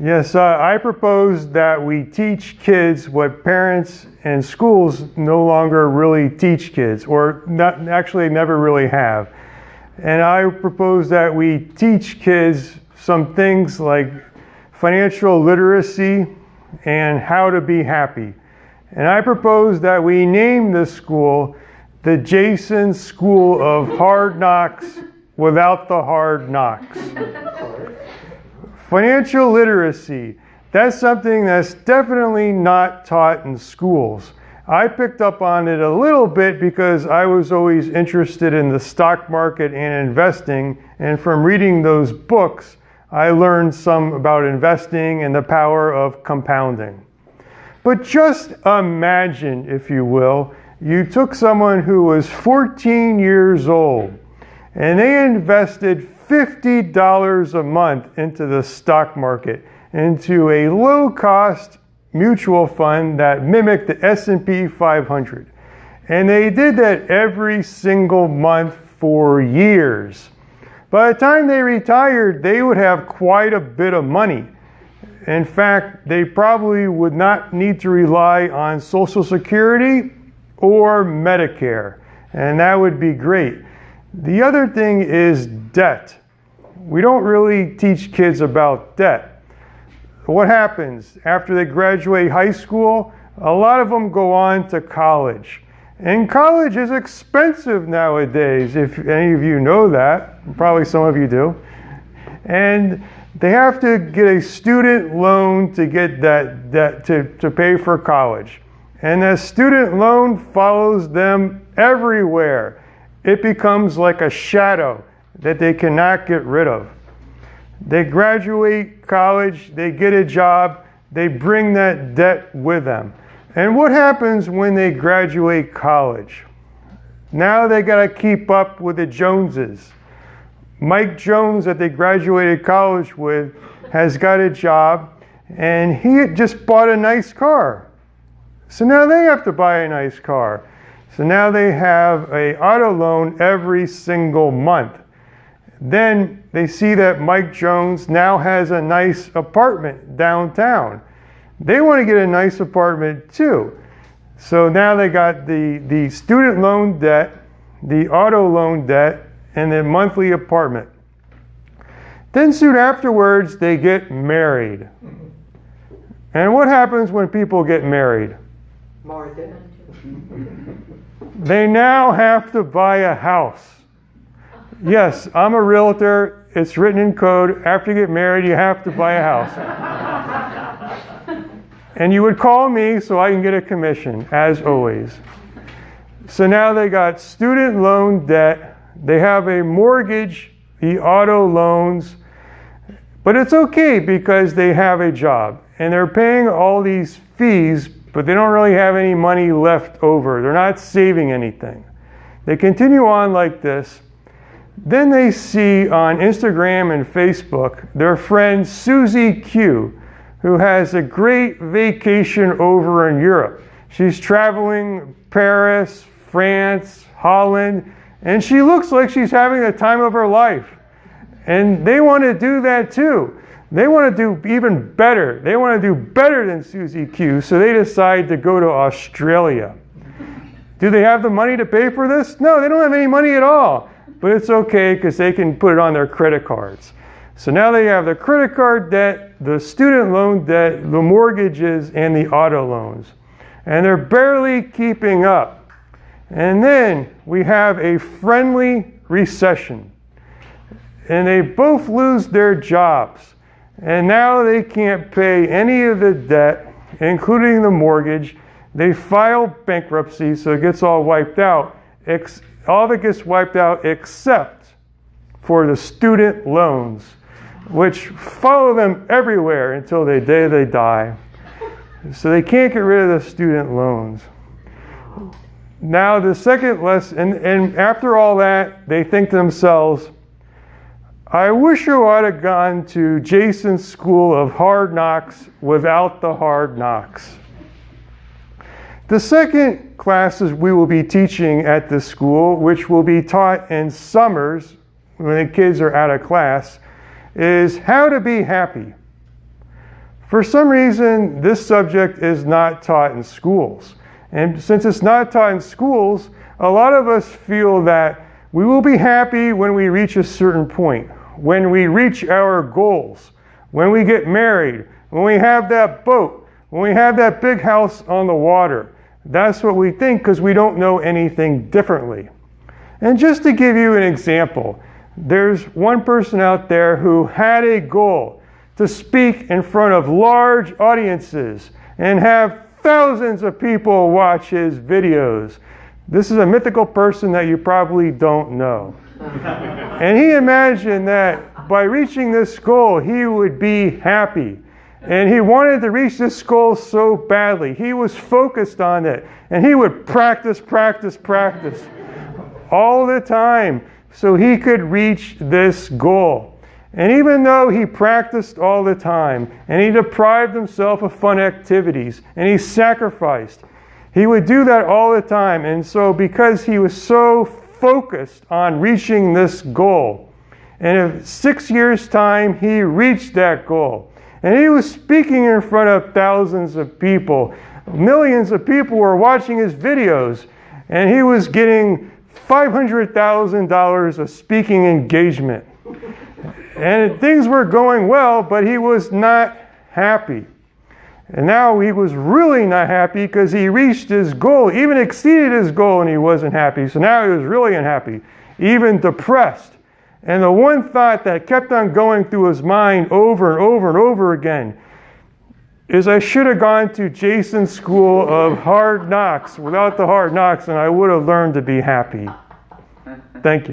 Yes, I propose that we teach kids what parents and schools no longer really teach kids, or not, actually never really have. And I propose that we teach kids some things like financial literacy and how to be happy. And I propose that we name this school the Jason School of Hard Knocks without the hard knocks. Financial literacy, that's something that's definitely not taught in schools. I picked up on it a little bit because I was always interested in the stock market and investing, and from reading those books, I learned some about investing and the power of compounding. But just imagine, if you will, you took someone who was 14 years old and they invested $50 a month into the stock market, into a low-cost mutual fund that mimicked the S&P 500. And they did that every single month for years. By the time they retired, they would have quite a bit of money. In fact, they probably would not need to rely on Social Security or Medicare, and that would be great. The other thing is debt. We don't really teach kids about debt. What happens after they graduate high school? A lot of them go on to college. And college is expensive nowadays, if any of you know that. Probably some of you do. And they have to get a student loan to get that debt to pay for college. And that student loan follows them everywhere. It becomes like a shadow that they cannot get rid of. They graduate college, they get a job, they bring that debt with them. And what happens when they graduate college? Now they got to keep up with the Joneses. Mike Jones, that they graduated college with, has got a job, and he just bought a nice car. So now they have to buy a nice car. So now they have an auto loan every single month. Then they see that Mike Jones now has a nice apartment downtown. They want to get a nice apartment too. So now they got the student loan debt, the auto loan debt, and the monthly apartment. Then soon afterwards, they get married. And what happens when people get married? More debt. They now have to buy a house. Yes, I'm a realtor. It's written in code. After you get married, you have to buy a house. And you would call me so I can get a commission, as always. So now they got student loan debt. They have a mortgage, the auto loans. But it's okay because they have a job. And they're paying all these fees, but they don't really have any money left over. They're not saving anything. They continue on like this. Then they see on Instagram and Facebook their friend Susie Q, who has a great vacation over in Europe. She's traveling Paris, France, Holland, and she looks like she's having the time of her life. And they want to do that too. They want to do even better. They want to do better than Susie Q, so they decide to go to Australia. Do they have the money to pay for this? No, they don't have any money at all. But it's okay because they can put it on their credit cards. So now they have the credit card debt, the student loan debt, the mortgages, and the auto loans. And they're barely keeping up. And then we have a friendly recession. And they both lose their jobs. And now they can't pay any of the debt, including the mortgage. They file bankruptcy, so it gets all wiped out. All of it gets wiped out except for the student loans, which follow them everywhere until the day they die. So they can't get rid of the student loans. Now the second lesson, and after all that, they think to themselves, I wish I would have gone to Jason's School of Hard Knocks without the hard knocks. The second classes we will be teaching at this school, which will be taught in summers when the kids are out of class, is how to be happy. For some reason, this subject is not taught in schools. And since it's not taught in schools, a lot of us feel that we will be happy when we reach a certain point, when we reach our goals, when we get married, when we have that boat, when we have that big house on the water. That's what we think because we don't know anything differently. And just to give you an example, there's one person out there who had a goal to speak in front of large audiences and have thousands of people watch his videos. This is a mythical person that you probably don't know. And he imagined that by reaching this goal, he would be happy. And he wanted to reach this goal so badly. He was focused on it. And he would practice all the time so he could reach this goal. And even though he practiced all the time, and he deprived himself of fun activities, and he sacrificed, he would do that all the time. And so because he was so focused on reaching this goal, and in 6 years' time, he reached that goal. And he was speaking in front of thousands of people. Millions of people were watching his videos, and he was getting $500,000 of speaking engagement. And things were going well, but he was not happy. And now he was really not happy because he reached his goal, even exceeded his goal, and he wasn't happy. So now he was really unhappy, even depressed. And the one thought that kept on going through his mind over and over and over again is, I should have gone to Jason's school of hard knocks without the hard knocks, and I would have learned to be happy. Thank you.